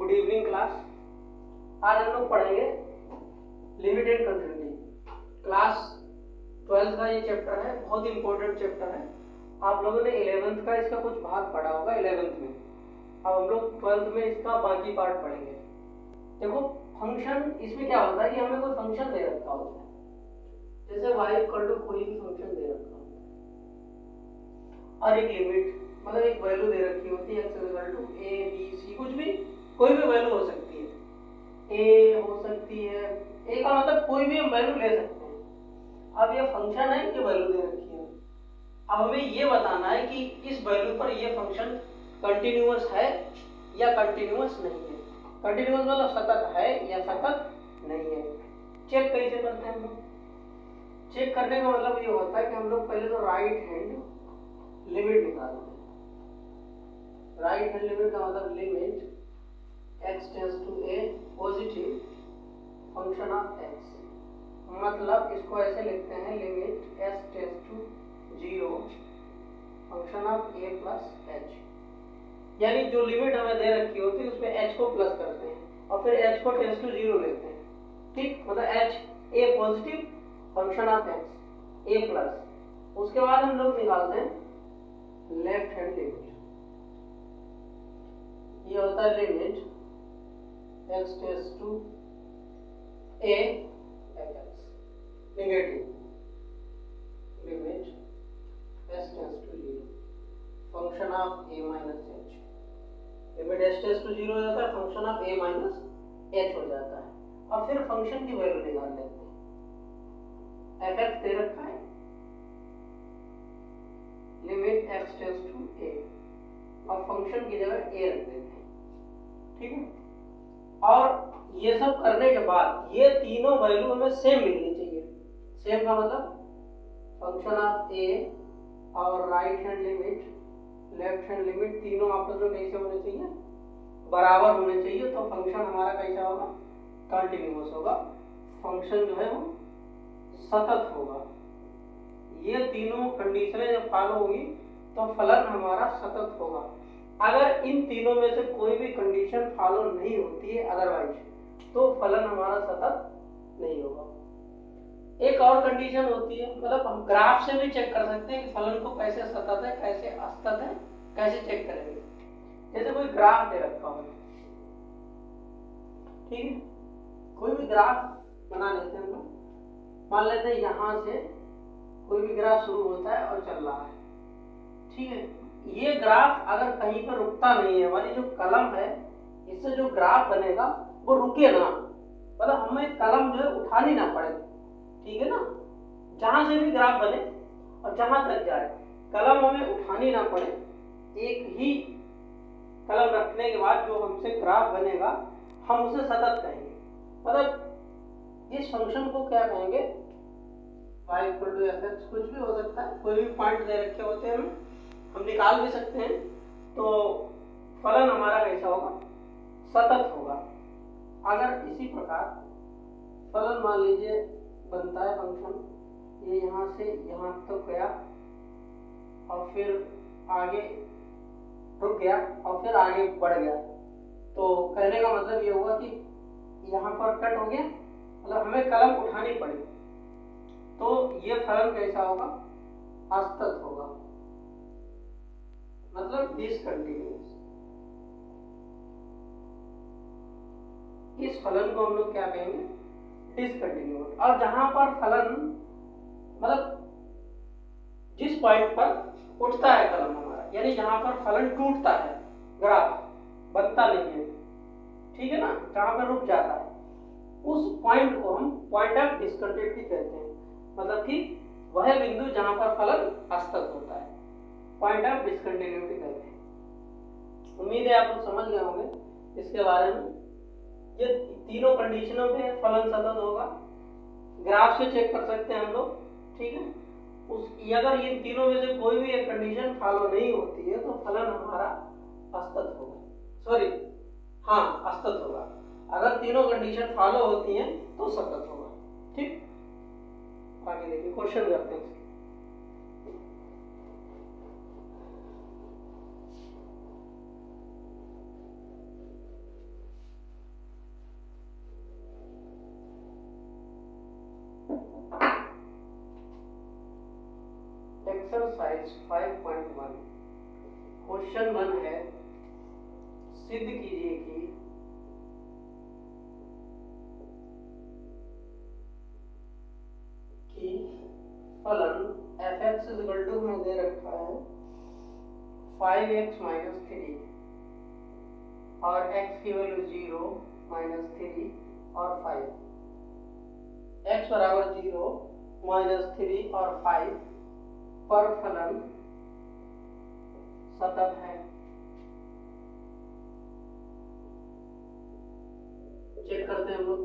Good evening class. आज हम लोग पढ़ेंगे limit and continuity. Class 12th का ये चैप्टर है, बहुत इंपॉर्टेंट चैप्टर है। आप लोगों ने 11th का इसका कुछ भाग पढ़ा होगा 11th में। अब हम लोग 12th में इसका बाकी पार्ट पढ़ेंगे। देखो फंक्शन, इसमें क्या होता है कि हमें कोई फंक्शन दे रखा होता है, जैसे y इक्वल टू कोई भी फंक्शन दे रखा होता है और एक लिमिट, मतलब एक वैल्यू दे रखी होती है, x equal to a b c, कुछ भी कोई भी वैल्यू हो सकती है, a हो सकती है, a का मतलब कोई भी हम वैल्यू ले सकते हैं। अब ये फंक्शन है, ये वैल्यू दे रखी है। अब हमें ये बताना है कि इस वैल्यू पर ये फंक्शन कंटिन्यूअस है या कंटिन्यूअस नहीं है। कंटिन्यूअस मतलब सतत है या सतत नहीं है। चेक कैसे करते हैं हम लोग? चेक करने का मतलब ये होता है कि हम लोग पहले तो राइट हैंड लिमिट निकालते हैं। राइट हैंड लिमिट का मतलब limit x tends to a positive function of x, मतलब इसको ऐसे लिखते हैं limit s tends to 0 function of a plus h। यानी जो लिमिट हमें दे रखी होती है उसमें h को प्लस करते हैं और फिर h को टेंड्स टू 0 लेते हैं। ठीक, मतलब h a positive function of x a plus. उसके बाद हम लोग निकालते हैं लेफ्ट हैंड लिमिट। ये होता है limit x tends to a fx, negative limit s tends to 0 function of a minus h। Limit s tends to 0 हो जाता है, function of a minus h हो जाता है। और फिर फंक्शन की वैल्यू निकाल लेते हैं। fx दे रखा है, limit x tends to a और फंक्शन की जगह a रख देते हैं। ठीक है, और ये सब करने के बाद ये तीनों वैल्यू हमें सेम मिलनी चाहिए। सेम का मतलब फंक्शन ऑफ a और right hand limit left hand limit तीनों आपस में कैसे होने चाहिए? बराबर होने चाहिए। तो फंक्शन हमारा कैसा होगा? कंटिन्यूअस होगा। फंक्शन जो है वो सतत होगा। ये तीनों कंडीशनें जब फॉलो होगी तो फलन हमारा सतत होगा। अगर इन तीनों में से कोई भी कंडीशन फॉलो नहीं होती है अदरवाइज, तो फलन हमारा सतत नहीं होगा। एक और कंडीशन होती है, मतलब हम ग्राफ से भी चेक कर सकते हैं कि फलन को कैसे सतत है कैसे असतत है, कैसे चेक करेंगे। जैसे कोई ग्राफ दे रखा हो, ठीक है, कोई भी ग्राफ बना लेते हैं हम लोग। मान लेते हैं यहां से कोई भी ग्राफ शुरू होता है और चल रहा है, ठीक है। ये ग्राफ अगर कहीं पर रुकता नहीं है, हमारी जो कलम है इससे जो ग्राफ बनेगा वो रुके ना, मतलब हमें कलम जो है उठानी ना पड़े, ठीक है ना। जहां से भी ग्राफ बने और जहां तक जाए कलम हमें उठानी ना पड़े। एक ही कलम रखने के बाद जो हमसे ग्राफ बनेगा हम उसे सतत कहेंगे। मतलब इस फंक्शन को क्या कहेंगे? y इक्वल टू fx, कुछ भी हो सकता है, कोई भी पॉइंट दे रखे होते हैं हम निकाल भी सकते हैं। तो फलन हमारा कैसा होगा? सतत होगा। अगर इसी प्रकार फलन मान लीजिए बनता है फंक्शन, ये यहां से यहां तक गया और फिर आगे रुक गया और फिर आगे बढ़ गया, तो कहने का मतलब ये होगा कि यहां पर कट हो गया, मतलब हमें कलम उठानी पड़ी, तो ये फलन कैसा होगा? असतत होगा, मतलब डिसकंटिन्यूअस। इस फलन को हम लोग क्या कहेंगे? डिसकंटिन्यूअस। और जहां पर फलन, मतलब जिस पॉइंट पर उठता है कलम हमारा, यानी जहां पर फलन टूटता है, ग्राफ बनता नहीं है, ठीक है ना, जहां पर रुक जाता है, उस पॉइंट को हम पॉइंट ऑफ डिसकंटिन्यूटी कहते हैं। मतलब कि वह बिंदु जहां पर फलन असतत होता है, पॉइंट ऑफ डिसकंटिन्यूटी कहते हैं। उम्मीद है आप लोग समझ गए होंगे इसके बारे में। ये तीनों कंडीशनों पे फलन सतत होगा। ग्राफ से चेक कर सकते हैं हम लोग, ठीक है। अगर ये तीनों में से कोई भी एक कंडीशन फॉलो नहीं होती है तो फलन हमारा असतत होगा, सॉरी हाँ असतत होगा। अगर तीनों कंडीशन फॉलो होती हैं तो सतत होगा। ठीक, आगे देखिए क्वेश्चन करते हैं। एक्सरसाइज 5.1 क्वेश्चन 1 है, सिद्ध कीजिए कि फलन f(x) में दे रखा है 5x माइनस 3 और x की वैल्यू 0 माइनस 3 और 5, x बराबर 0 माइनस 3 और 5 पर फलन सतत है। चेक करते हैं हम लोग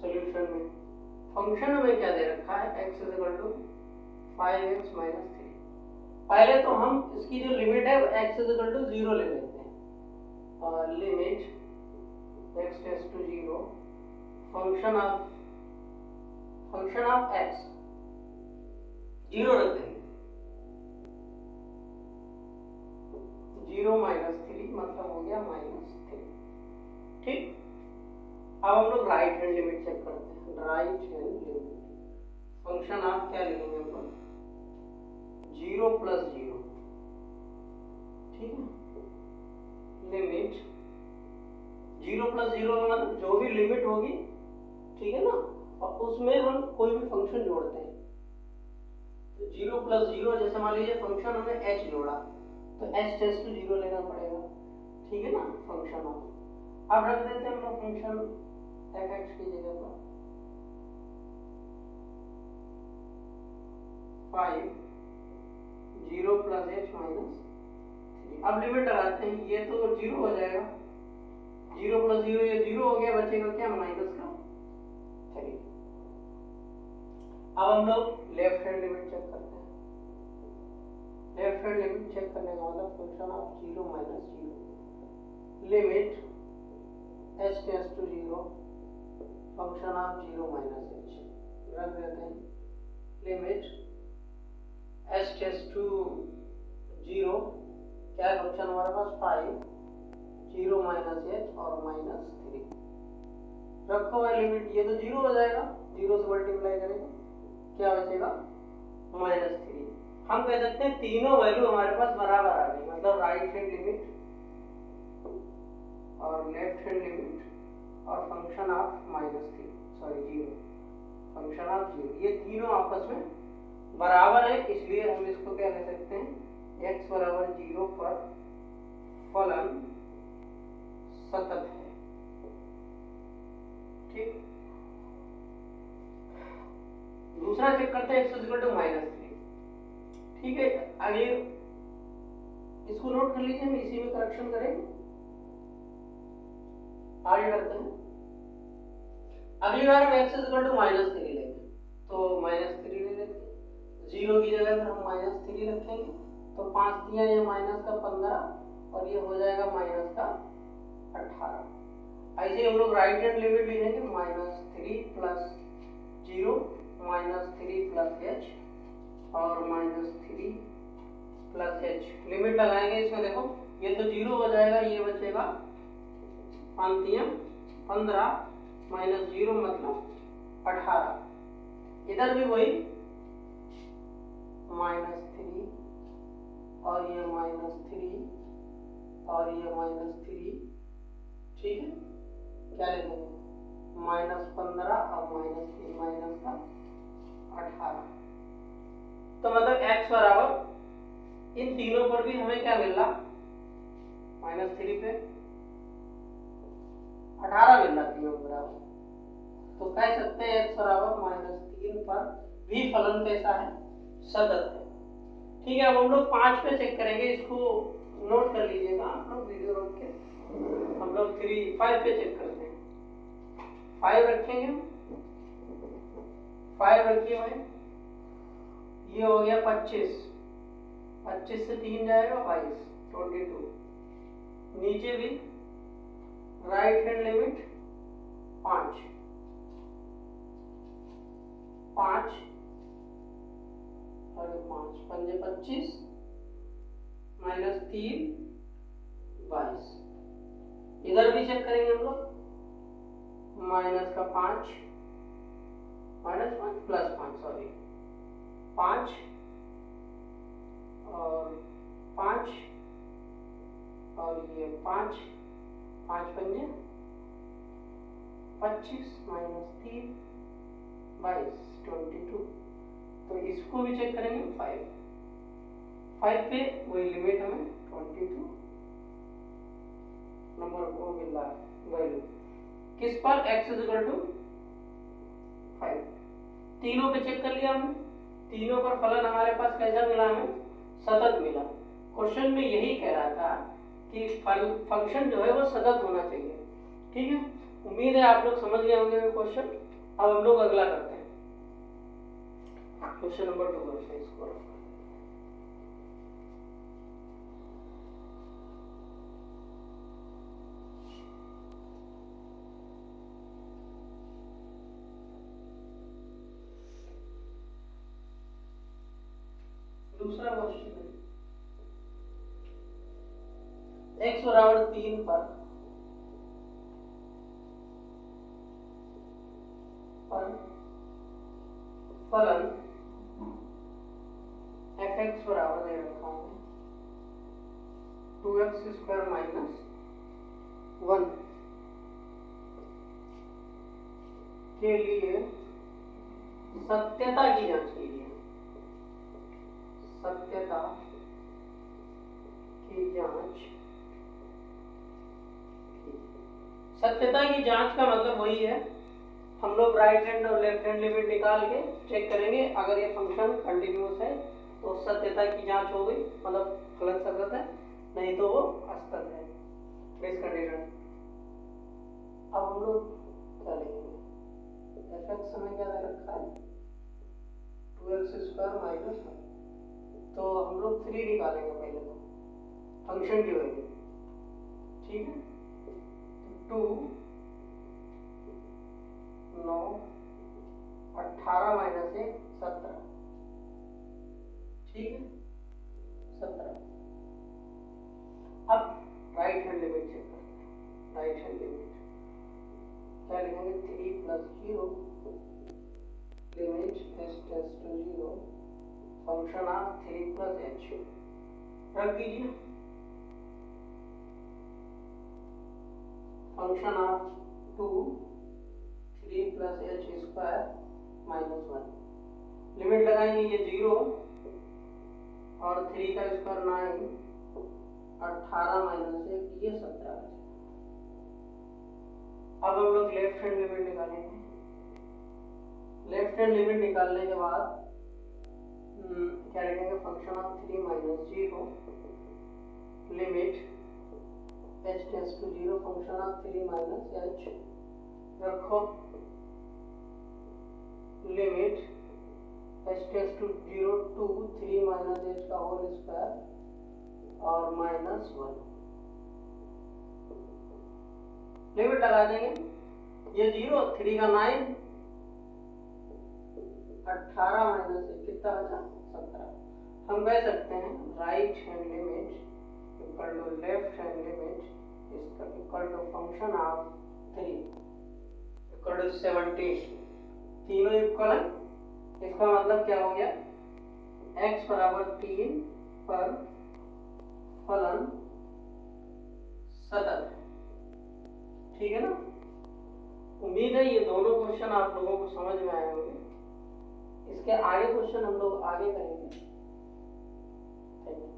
सॉल्यूशन में। फंक्शन में क्या दे रखा है, x equal to 5x minus 3। पहले तो हम इसकी जो लिमिट है x इक्वल टू 0 ले लेते हैं और limit x tends to 0 function of x 0 रख देंगे, 0 माइनस 3 मतलब हो गया माइनस 3। ठीक, अब हम लोग राइट हैंड लिमिट चेक करते हैं। Right hand limit function of क्या लिखेंगे हम लोग, 0 प्लस 0। ठीक है, लिमिट 0 प्लस 0 का मतलब जो भी लिमिट होगी, ठीक है ना, और उसमें हम कोई भी फंक्शन जोड़ते हैं। तो 0 प्लस 0, जैसे मान लीजिए फंक्शन हमने h जोड़ा तो h टेंड्स टू 0 लेना पड़ेगा। ठीक है ना, फंक्शन ऑफ। अब रख देते हैं हम लोग फंक्शन fx की जगह पर 5 0 प्लस h माइनस 3। अब लिमिट लगाते हैं, ये तो 0 हो जाएगा, 0 प्लस 0 ये 0 हो गया, बचेगा क्या माइनस का 3। अब हम लोग लेफ्ट हैंड लिमिट चेक करते हैं। लेफ्ट हैंड लिमिट चेक करने का मतलब function of 0 minus 0 limit h tends to 0 function of 0 minus h रख देते हैं। लिमिट h टेंड्स टू 0 क्या है फंक्शन हमारे पास 5 0 माइनस h और माइनस 3 रखो है लिमिट, ये तो 0 हो जाएगा, 0 से मल्टीप्लाई करेंगे क्या बचेगा माइनस 3। हम कह सकते हैं तीनों वैल्यू हमारे पास बराबर आ गई, मतलब राइट हैंड लिमिट और लेफ्ट हैंड लिमिट और function of minus 0 function of 0, ये तीनों आपस में बराबर है। इसलिए हम इसको क्या कह सकते हैं, x बराबर 0 पर फलन सतत है। ठीक, दूसरा चेक करते हैं x इक्वल टू माइनस 3। ठीक है, आगे इसको नोट कर लीजिए, हम इसी में करेक्शन करेंगे। आगे करते हैं, अगली बार हम x इक्वल टू माइनस 3 लेंगे तो माइनस 3 ले लेते हैं, 0 की जगह पर हम माइनस 3 रखेंगे तो 5 दिया ये माइनस का 15 और ये हो जाएगा माइनस का 18। ऐसे हम लोग राइट हैंड लिमिट लिखेंगे minus 3 plus 0 minus 3 plus h और माइनस 3 प्लस h। लिमिट लगाएंगे इसमें, देखो ये तो 0 हो जाएगा, ये बचेगा 15 माइनस 0 मतलब 18। इधर भी वही माइनस 3 और ये माइनस 3 और ये माइनस 3। ठीक है, क्या लेंगे माइनस 15 और माइनस 3 माइनस का 18। तो मतलब x बराबर इन तीनों पर भी हमें क्या मिल रहा, माइनस 3 पे 18 मिल रहा तीनों बराबर। तो कह सकते हैं x बराबर माइनस 3 पर भी फलन कैसा है, सतत है। ठीक है, अब हम लोग 5 पे चेक करेंगे, इसको नोट कर लीजिएगा आप लोग वीडियो रोक के। हम लोग 5 पे चेक करते हैं। 5 रखेंगे, 5 रखिए भाई, ये हो गया 25 से 3 जाएगा 22। नीचे भी राइट हैंड लिमिट 5 और 5 पंजे 25 माइनस 3 22। इधर भी चेक करेंगे हम लोग, माइनस का 5 माइनस 5 प्लस 5 सॉरी 5 और 5 और ये 5, 5 पंजे 25 माइनस 3 22 22। तो इसको भी चेक करेंगे 5 पे वही लिमिट हमें 22 नंबर को मिल रहा है वैल्यू किस पर x इक्वल टू 5। तीनों पे चेक कर लिया हमने, तीनों पर फलन हमारे पास कैसा मिला, हमें सतत मिला। क्वेश्चन में यही कह रहा था कि फंक्शन जो है वो सतत होना चाहिए। ठीक है, उम्मीद है आप लोग समझ गए होंगे क्वेश्चन। अब हम लोग अगला करते हैं, क्वेश्चन नंबर 2 करते हैं इसको। दूसरा क्वेश्चन है x बराबर 3 पर फलन fx बराबर दे रखा है 2x स्क्वायर माइनस 1 के लिए सत्यता की जांच कीजिए। सत्यता की जांच, सत्यता की जांच का मतलब वही है, हम लोग राइट हैंड और लेफ्ट हैंड लिमिट निकाल के चेक करेंगे। अगर ये फंक्शन कंटिन्यूअस है तो सत्यता की जांच हो गई, मतलब फलन सतत है, नहीं तो वो असतत है, डिसकंटिन्यूअस। अब हम लोग क्या लेंगे, fx हमें क्या दे रखा है 2x स्क्वायर माइनस 1, तो हम लोग 3 निकालेंगे पहले तो फंक्शन की वैल्यू। ठीक है, 2 9 18 माइनस 1 17। ठीक है, 17। अब राइट हैंड लिमिट चेक करते हैं। राइट हैंड लिमिट क्या लिखेंगे, 3 plus 0 limit s tends to 0 function of 3 plus h रख दीजिए। Function of 2 3 plus h square minus 1। Limit लगाएंगे, ये 0 और 3 का स्क्वायर 9, 18 माइनस 1 ये 17। अब हम लोग लेफ्ट हैंड लिमिट निकालेंगे। लेफ्ट हैंड लिमिट निकालने के बाद क्या लिखेंगे, function of 3 minus 0 limit h tends to 0 function of 3 minus h रखो, limit h tends to 0 two 3 minus h का होल स्क्वायर और माइनस 1। लिमिट लगा देंगे, ये 0 3 का 9 18 माइनस 1 कितना बचा 17। हम कह सकते हैं right hand limit equal to left hand limit equal to function of 3 equal to 17। तीनों इक्वल है, इसका मतलब क्या हो गया, x बराबर 3 पर फलन सतत। ठीक है ना, उम्मीद है ये दोनों क्वेश्चन आप लोगों को समझ में आए होंगे। इसके आगे क्वेश्चन हम लोग आगे करेंगे। Thank you.